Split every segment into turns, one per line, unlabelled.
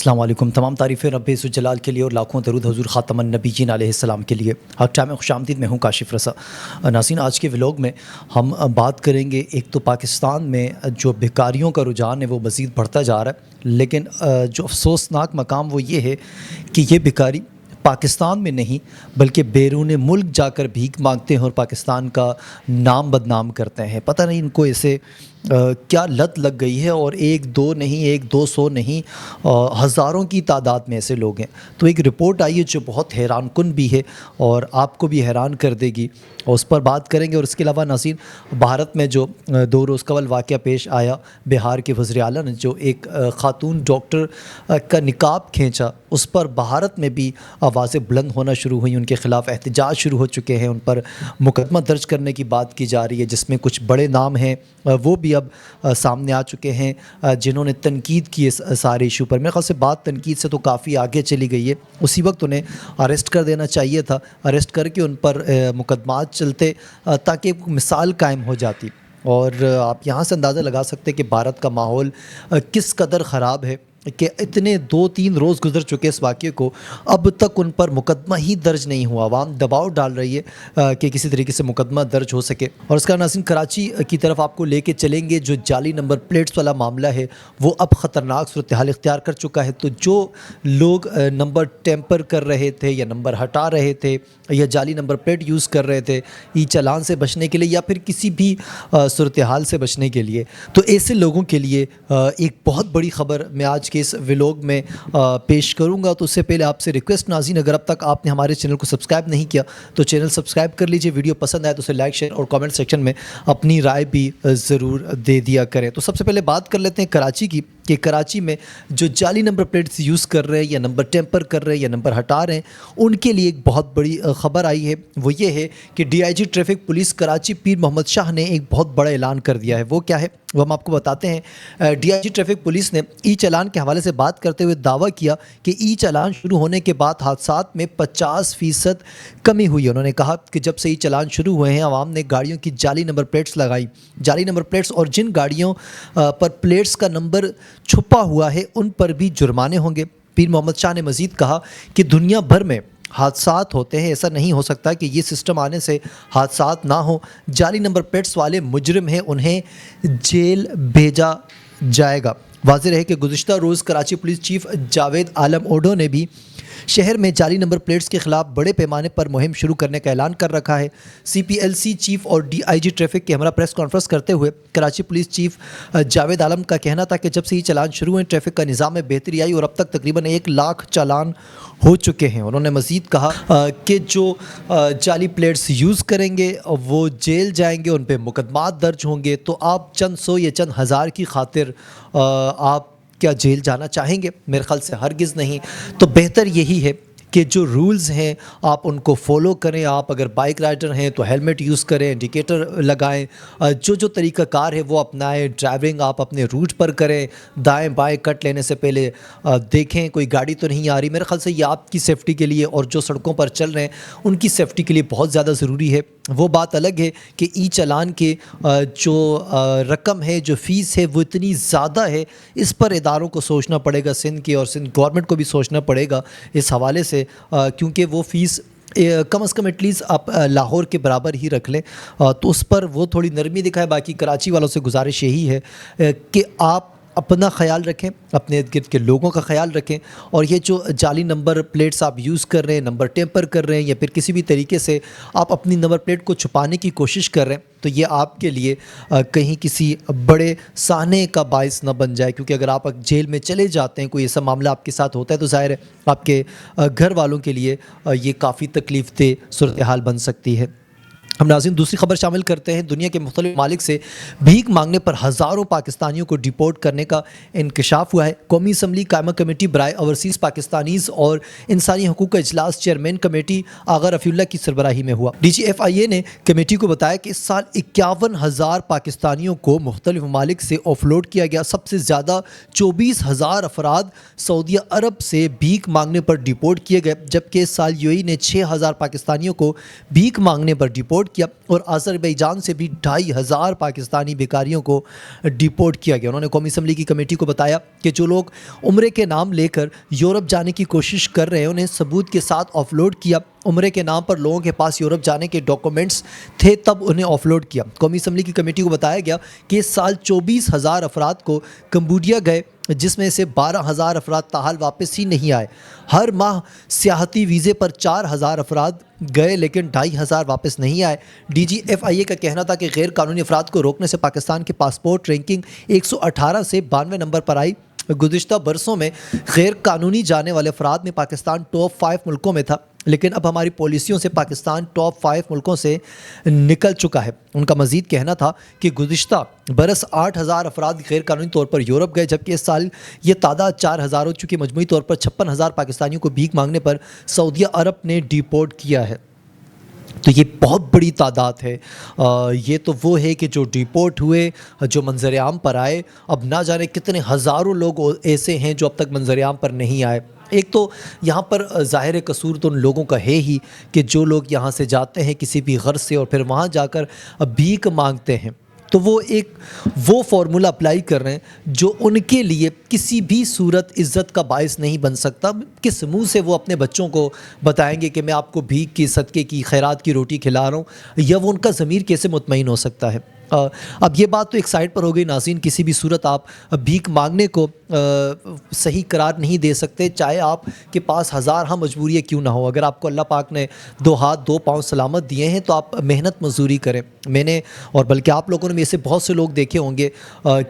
السلام علیکم۔ تمام تعریفیں رب ذوالجلال کے لیے اور لاکھوں درود حضور خاتم النبیین علیہ السلام کے لیے۔ حق ٹائم خوش آمدید، میں ہوں کاشف رسا۔ ناظرین، آج کے ولاگ میں ہم بات کریں گے، ایک تو پاکستان میں جو بیکاریوں کا رجحان ہے وہ مزید بڑھتا جا رہا ہے، لیکن جو افسوسناک مقام وہ یہ ہے کہ یہ بیکاری پاکستان میں نہیں بلکہ بیرون ملک جا کر بھیک مانگتے ہیں اور پاکستان کا نام بدنام کرتے ہیں۔ پتہ نہیں ان کو اسے کیا لت لگ گئی ہے، اور ایک دو نہیں، ایک دو سو نہیں، ہزاروں کی تعداد میں ایسے لوگ ہیں۔ تو ایک رپورٹ آئی ہے جو بہت حیران کن بھی ہے اور آپ کو بھی حیران کر دے گی، اور اس پر بات کریں گے۔ اور اس کے علاوہ ناظرین، بھارت میں جو 2 روز قبل واقعہ پیش آیا، بہار کے وزیر اعلیٰ نے جو ایک خاتون ڈاکٹر کا نقاب کھینچا، اس پر بھارت میں بھی آوازیں بلند ہونا شروع ہوئیں، ان کے خلاف احتجاج شروع ہو چکے ہیں، ان پر مقدمہ درج کرنے کی بات کی جا رہی ہے، جس میں کچھ بڑے نام ہیں وہ بھی اب سامنے آ چکے ہیں جنہوں نے تنقید کی اس سارے ایشو پر۔ میرے خیال سے بات تنقید سے تو کافی آگے چلی گئی ہے، اسی وقت انہیں اریسٹ کر دینا چاہیے تھا، اریسٹ کر کے ان پر مقدمات چلتے تاکہ ایک مثال قائم ہو جاتی۔ اور آپ یہاں سے اندازہ لگا سکتے ہیں کہ بھارت کا ماحول کس قدر خراب ہے کہ اتنے 2-3 روز گزر چکے اس واقعے کو، اب تک ان پر مقدمہ ہی درج نہیں ہوا۔ عوام دباؤ ڈال رہی ہے کہ کسی طریقے سے مقدمہ درج ہو سکے۔ اور اس کا ناظرین، کراچی کی طرف آپ کو لے کے چلیں گے۔ جو جعلی نمبر پلیٹس والا معاملہ ہے وہ اب خطرناک صورتحال اختیار کر چکا ہے۔ تو جو لوگ نمبر ٹیمپر کر رہے تھے یا نمبر ہٹا رہے تھے یا جعلی نمبر پلیٹ یوز کر رہے تھے ای چالان سے بچنے کے لیے یا پھر کسی بھی صورتحال سے بچنے کے لیے، تو ایسے لوگوں کے لیے ایک بہت بڑی خبر میں آج کے اس ولاگ میں پیش کروں گا۔ تو اس سے پہلے آپ سے ریکویسٹ ناظرین، اگر اب تک آپ نے ہمارے چینل کو سبسکرائب نہیں کیا تو چینل سبسکرائب کر لیجئے، ویڈیو پسند آئے تو اسے لائک، شیئر اور کامنٹ سیکشن میں اپنی رائے بھی ضرور دے دیا کریں۔ تو سب سے پہلے بات کر لیتے ہیں کراچی کی، کہ کراچی میں جو جعلی نمبر پلیٹس یوز کر رہے ہیں یا نمبر ٹیمپر کر رہے ہیں یا نمبر ہٹا رہے ہیں، ان کے لیے ایک بہت بڑی خبر آئی ہے۔ وہ یہ ہے کہ D I G traffic police Karachi Pir Muhammad Shah نے ایک بہت بڑا اعلان کر دیا ہے۔ وہ کیا ہے وہ ہم آپ کو بتاتے ہیں۔ D I G traffic police نے ای چالان کے حوالے سے بات کرتے ہوئے دعویٰ کیا کہ ای چالان شروع ہونے کے بعد حادثات میں 50% کمی ہوئی ہے۔ انہوں نے کہا کہ جب سے ای چالان شروع ہوئے ہیں، عوام نے گاڑیوں کی جعلی نمبر پلیٹس لگائی، جعلی نمبر پلیٹس، اور جن گاڑیوں پر پلیٹس کا نمبر چھپا ہوا ہے ان پر بھی جرمانے ہوں گے۔ پیر محمد شاہ نے مزید کہا کہ دنیا بھر میں حادثات ہوتے ہیں، ایسا نہیں ہو سکتا کہ یہ سسٹم آنے سے حادثات نہ ہوں۔ جعلی نمبر پلیٹس والے مجرم ہیں، انہیں جیل بھیجا جائے گا۔ واضح ہے کہ گزشتہ روز کراچی پولیس چیف جاوید عالم اوڈو نے بھی شہر میں جعلی نمبر پلیٹس کے خلاف بڑے پیمانے پر مہم شروع کرنے کا اعلان کر رکھا ہے۔ سی پی ایل سی چیف اور ڈی آئی جی ٹریفک کے ہمراہ پریس کانفرنس کرتے ہوئے کراچی پولیس چیف جاوید عالم کا کہنا تھا کہ جب سے یہ چالان شروع ہوئے ٹریفک کا نظام میں بہتری آئی اور اب تک تقریباً 1 لاکھ چالان ہو چکے ہیں۔ انہوں نے مزید کہا کہ جو جعلی پلیٹس یوز کریں گے وہ جیل جائیں گے، ان پہ مقدمات درج ہوں گے۔ تو آپ چند سو یا چند ہزار کی خاطر آپ کیا جیل جانا چاہیں گے؟ میرے خیال سے ہرگز نہیں۔ تو بہتر یہی ہے کہ جو رولز ہیں آپ ان کو فالو کریں۔ آپ اگر بائک رائڈر ہیں تو ہیلمٹ یوز کریں، انڈیکیٹر لگائیں، جو طریقہ کار ہے وہ اپنائیں، ڈرائیونگ آپ اپنے روٹ پر کریں، دائیں بائیں کٹ لینے سے پہلے دیکھیں کوئی گاڑی تو نہیں آ رہی۔ میرے خیال سے یہ آپ کی سیفٹی کے لیے اور جو سڑکوں پر چل رہے ہیں ان کی سیفٹی کے لیے بہت زیادہ ضروری ہے۔ وہ بات الگ ہے کہ ای چالان کے جو رقم ہے، جو فیس ہے، وہ اتنی زیادہ ہے، اس پر اداروں کو سوچنا پڑے گا، سندھ کی اور سندھ گورنمنٹ کو بھی سوچنا پڑے گا اس حوالے سے، کیونکہ وہ فیس کم از کم ایٹ لیسٹ آپ لاہور کے برابر ہی رکھ لیں، تو اس پر وہ تھوڑی نرمی دکھائے۔ باقی کراچی والوں سے گزارش یہی ہے کہ آپ اپنا خیال رکھیں، اپنے ارد گرد کے لوگوں کا خیال رکھیں، اور یہ جو جعلی نمبر پلیٹس آپ یوز کر رہے ہیں، نمبر ٹیمپر کر رہے ہیں یا پھر کسی بھی طریقے سے آپ اپنی نمبر پلیٹ کو چھپانے کی کوشش کر رہے ہیں، تو یہ آپ کے لیے کہیں کسی بڑے سانحے کا باعث نہ بن جائے، کیونکہ اگر آپ جیل میں چلے جاتے ہیں، کوئی ایسا معاملہ آپ کے ساتھ ہوتا ہے، تو ظاہر ہے آپ کے گھر والوں کے لیے یہ کافی تکلیف دہ صورتحال بن سکتی ہے۔ ہم ناظرین دوسری خبر شامل کرتے ہیں۔ دنیا کے مختلف ممالک سے بھیک مانگنے پر ہزاروں پاکستانیوں کو ڈیپورٹ کرنے کا انکشاف ہوا ہے۔ قومی اسمبلی قائمہ کمیٹی برائے اوورسیز پاکستانیز اور انسانی حقوق کا اجلاس چیئرمین کمیٹی آغا رفیع اللہ کی سربراہی میں ہوا۔ ڈی جی ایف آئی اے نے کمیٹی کو بتایا کہ اس سال 51,000 پاکستانیوں کو مختلف ممالک سے آف لوڈ کیا گیا۔ سب سے زیادہ 24,000 افراد سعودیہ عرب سے بھیک مانگنے پر ڈیپورٹ کیے گئے، جبکہ اس سال یو اے ای نے 6,000 پاکستانیوں کو بھیک مانگنے پر ڈیپورٹ کیا اور آذربائیجان سے بھی 2500 پاکستانی بیکاریوں کو ڈیپورٹ کیا گیا۔ انہوں نے قومی اسمبلی کی کمیٹی کو بتایا کہ جو لوگ عمرے کے نام لے کر یورپ جانے کی کوشش کر رہے ہیں انہیں ثبوت کے ساتھ آف لوڈ کیا۔ عمرے کے نام پر لوگوں کے پاس یورپ جانے کے ڈاکومنٹس تھے تب انہیں آف لوڈ کیا۔ قومی اسمبلی کی کمیٹی کو بتایا گیا کہ اس سال 24,000 افراد کو کمبوڈیا گئے، جس میں سے 12,000 افراد تاحال واپس ہی نہیں آئے۔ ہر ماہ سیاحتی ویزے پر 4,000 افراد گئے لیکن 2,500 واپس نہیں آئے۔ ڈی جی ایف آئی اے کا کہنا تھا کہ غیر قانونی افراد کو روکنے سے پاکستان کی پاسپورٹ رینکنگ 118 سے 92 نمبر پر آئی۔ گزشتہ برسوں میں غیر قانونی جانے والے افراد میں پاکستان ٹاپ 5 ملکوں میں تھا، لیکن اب ہماری پالیسیوں سے پاکستان ٹاپ 5 ملکوں سے نکل چکا ہے۔ ان کا مزید کہنا تھا کہ گزشتہ برس 8,000 افراد غیر قانونی طور پر یورپ گئے، جبکہ اس سال یہ تعداد 4,000 ہو چکی۔ مجموعی طور پر 56,000 پاکستانیوں کو بھیک مانگنے پر سعودیہ عرب نے ڈیپورٹ کیا ہے۔ تو یہ بہت بڑی تعداد ہے۔ یہ تو وہ ہے کہ جو ڈیپورٹ ہوئے، جو منظر عام پر آئے۔ اب نہ جانے کتنے ہزاروں لوگ ایسے ہیں جو اب تک منظر عام پر نہیں آئے۔ ایک تو یہاں پر ظاہر قصور تو ان لوگوں کا ہے ہی کہ جو لوگ یہاں سے جاتے ہیں کسی بھی غرض سے اور پھر وہاں جا کر بھیک مانگتے ہیں، تو وہ فارمولا اپلائی کر رہے ہیں جو ان کے لیے کسی بھی صورت عزت کا باعث نہیں بن سکتا۔ کس منہ سے وہ اپنے بچوں کو بتائیں گے کہ میں آپ کو بھیک کی، صدقے کی، خیرات کی روٹی کھلا رہا ہوں، یا وہ ان کا ضمیر کیسے مطمئن ہو سکتا ہے؟ اب یہ بات تو ایک سائڈ پر ہو گئی ناظرین، کسی بھی صورت آپ بھیک مانگنے کو صحیح قرار نہیں دے سکتے، چاہے آپ کے پاس ہزارہ مجبوریاں کیوں نہ ہو۔ اگر آپ کو اللہ پاک نے 2 ہاتھ 2 پاؤں سلامت دیے ہیں تو آپ محنت مزدوری کریں۔ میں نے اور بلکہ آپ لوگوں نے بھی ایسے بہت سے لوگ دیکھے ہوں گے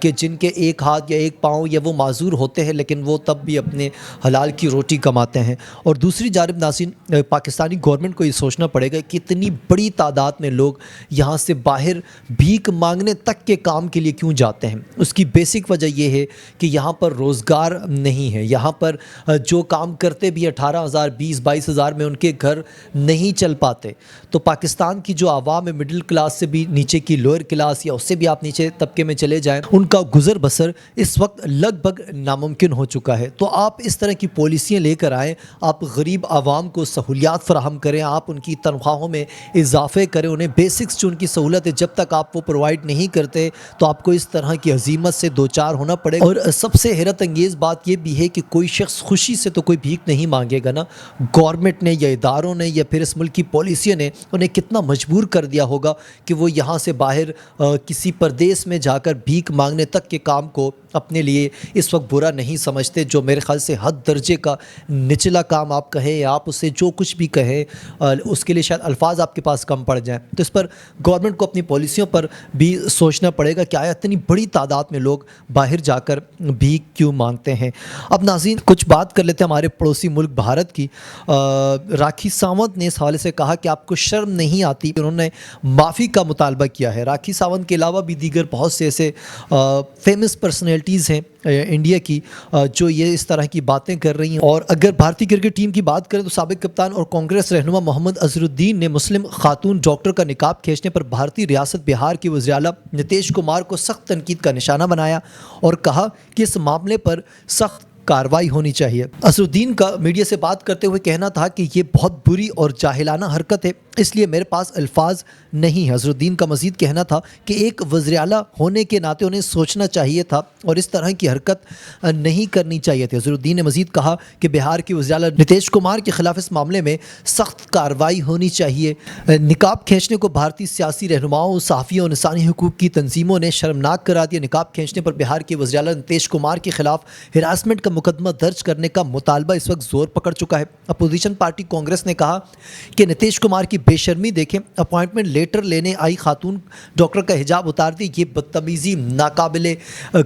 کہ جن کے 1 ہاتھ یا 1 پاؤں یا وہ معذور ہوتے ہیں لیکن وہ تب بھی اپنے حلال کی روٹی کماتے ہیں۔ اور دوسری جانب ناظرین، پاکستانی گورنمنٹ کو یہ سوچنا پڑے گا کہ اتنی بڑی تعداد میں لوگ یہاں سے باہر بھیک مانگنے تک کے کام کے لیے کیوں جاتے ہیں۔ اس کی بیسک وجہ یہ ہے کہ یہاں پر روزگار نہیں ہے۔ یہاں پر جو کام کرتے بھی 18,000 20,000-22,000 میں ان کے گھر نہیں چل پاتے۔ تو پاکستان کی جو عوام ہے، مڈل کلاس سے بھی نیچے کی لوئر کلاس یا اس سے بھی آپ نیچے طبقے میں چلے جائیں، ان کا گزر بسر اس وقت لگ بھگ ناممکن ہو چکا ہے۔ تو آپ اس طرح کی پالیسیاں لے کر آئیں، آپ غریب عوام کو سہولیات فراہم کریں، آپ ان کی تنخواہوں میں اضافے کریں، انہیں بیسکس جو ان کی سہولت ہے جب تک آپ وہ پرووائڈ نہیں کرتے تو آپ کو اس طرح کی عزیمت سے دوچار ہونا پڑے گا۔ اور سب سے حیرت انگیز بات یہ بھی ہے کہ کوئی شخص خوشی سے تو کوئی بھیک نہیں مانگے گا نا، گورنمنٹ نے یا اداروں نے یا پھر اس ملک کی پالیسیوں نے انہیں کتنا مجبور کر دیا ہوگا کہ وہ یہاں سے باہر کسی پردیس میں جا کر بھیک مانگنے تک کے کام کو اپنے لیے اس وقت برا نہیں سمجھتے، جو میرے خیال سے حد درجے کا نچلا کام آپ کہیں یا آپ اسے جو کچھ بھی کہیں اس کے لیے شاید الفاظ آپ کے پاس کم پڑ جائیں۔ تو اس پر گورنمنٹ کو اپنی پالیسیوں پر بھی سوچنا پڑے گا کہ آیا اتنی بڑی تعداد میں لوگ باہر جا کر بھیک کیوں مانگتے ہیں۔ اب ناظرین کچھ بات کر لیتے ہیں ہمارے پڑوسی ملک بھارت کی۔ راکھی ساونت نے اس حوالے سے کہا کہ آپ کو شرم نہیں آتی، انہوں نے معافی کا مطالبہ کیا ہے۔ راکھی ساونت کے علاوہ بھی دیگر بہت سے ایسے فیمس پرسنالٹیز ہیں انڈیا کی جو یہ اس طرح کی باتیں کر رہی ہیں۔ اور اگر بھارتی کرکٹ ٹیم کی بات کریں تو سابق کپتان اور کانگریس رہنما محمد اظہر الدین نے مسلم خاتون ڈاکٹر کا نقاب کھینچنے پر بھارتی ریاست بہار کے وزیر اعلیٰ نتیش کمار کو سخت تنقید کا نشانہ بنایا اور کہا کہ اس معاملے پر سخت کارروائی ہونی چاہیے۔ اظہر الدین کا میڈیا سے بات کرتے ہوئے کہنا تھا کہ یہ بہت بری اور جاہلانہ حرکت ہے، اس لیے میرے پاس الفاظ نہیں ہے۔ اظہر الدین کا مزید کہنا تھا کہ ایک وزیر اعلیٰ ہونے کے ناطے انہیں سوچنا چاہیے تھا اور اس طرح کی حرکت نہیں کرنی چاہیے تھی۔ اظہر الدین نے مزید کہا کہ بہار کے وزیر اعلیٰ نتیش کمار کے خلاف اس معاملے میں سخت کارروائی ہونی چاہیے۔ نقاب کھینچنے کو بھارتی سیاسی رہنماؤں، صحافیوں اور انسانی حقوق کی تنظیموں نے شرمناک قرار دیا۔ نقاب کھینچنے پر بہار کے وزیر اعلیٰ نتیش کمار کے خلاف ہراسمنٹ کا مقدمہ درج کرنے کا مطالبہ اس وقت زور پکڑ چکا ہے۔ اپوزیشن پارٹی کانگریس نے کہا کہ نتیش کمار کی بے شرمی دیکھیں، اپوائنٹمنٹ لیٹر لینے آئی خاتون ڈاکٹر کا حجاب اتار دی، یہ بدتمیزی ناقابل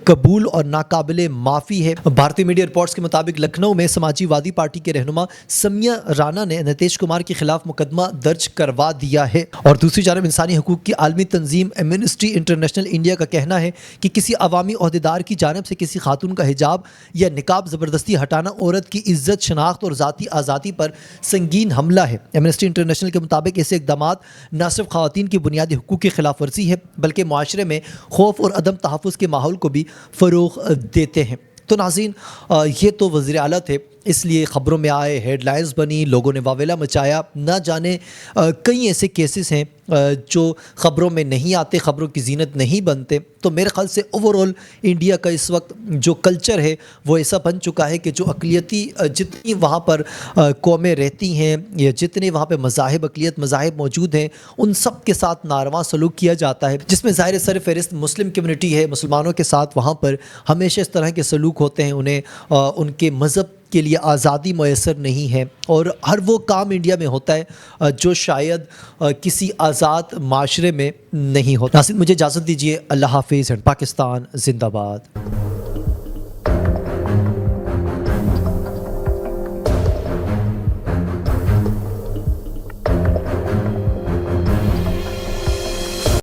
قبول اور ناقابل معافی ہے۔ بھارتی میڈیا رپورٹس کے مطابق لکھنؤ میں سماجی وادی پارٹی کے رہنما سمیا رانا نے نتیش کمار کے خلاف مقدمہ درج کروا دیا ہے۔ اور دوسری جانب انسانی حقوق کی عالمی تنظیم ایمنسٹی انٹرنیشنل انڈیا کا کہنا ہے کہ کسی عوامی عہدیدار کی جانب سے کسی خاتون کا حجاب یا نقاب زبردستی ہٹانا عورت کی عزت، شناخت اور ذاتی آزادی پر سنگین حملہ ہے۔ ایمنسٹی انٹرنیشنل کے مطابق ایسے اقدامات نہ صرف خواتین کی بنیادی حقوق کی خلاف ورزی ہے بلکہ معاشرے میں خوف اور عدم تحفظ کے ماحول کو بھی فروغ دیتے ہیں۔ تو ناظرین یہ تو وزیر اعلیٰ تھے اس لیے خبروں میں آئے، ہیڈ لائنز بنی، لوگوں نے واویلا مچایا، نہ جانے کئی ایسے کیسز ہیں جو خبروں میں نہیں آتے، خبروں کی زینت نہیں بنتے۔ تو میرے خیال سے اوورآل انڈیا کا اس وقت جو کلچر ہے وہ ایسا بن چکا ہے کہ جو اقلیتی جتنی وہاں پر قومیں رہتی ہیں یا جتنے وہاں پہ اقلیت مذاہب موجود ہیں، ان سب کے ساتھ ناروا سلوک کیا جاتا ہے، جس میں ظاہر سر فہرست مسلم کمیونٹی ہے۔ مسلمانوں کے ساتھ وہاں پر ہمیشہ اس طرح کے سلوک ہوتے ہیں، انہیں ان کے مذہب کے لیے آزادی میسر نہیں ہے، اور ہر وہ کام انڈیا میں ہوتا ہے جو شاید کسی آزاد معاشرے میں نہیں ہوتا۔ ناصر، مجھے اجازت دیجیے، اللہ حافظ، اینڈ پاکستان زندہ باد۔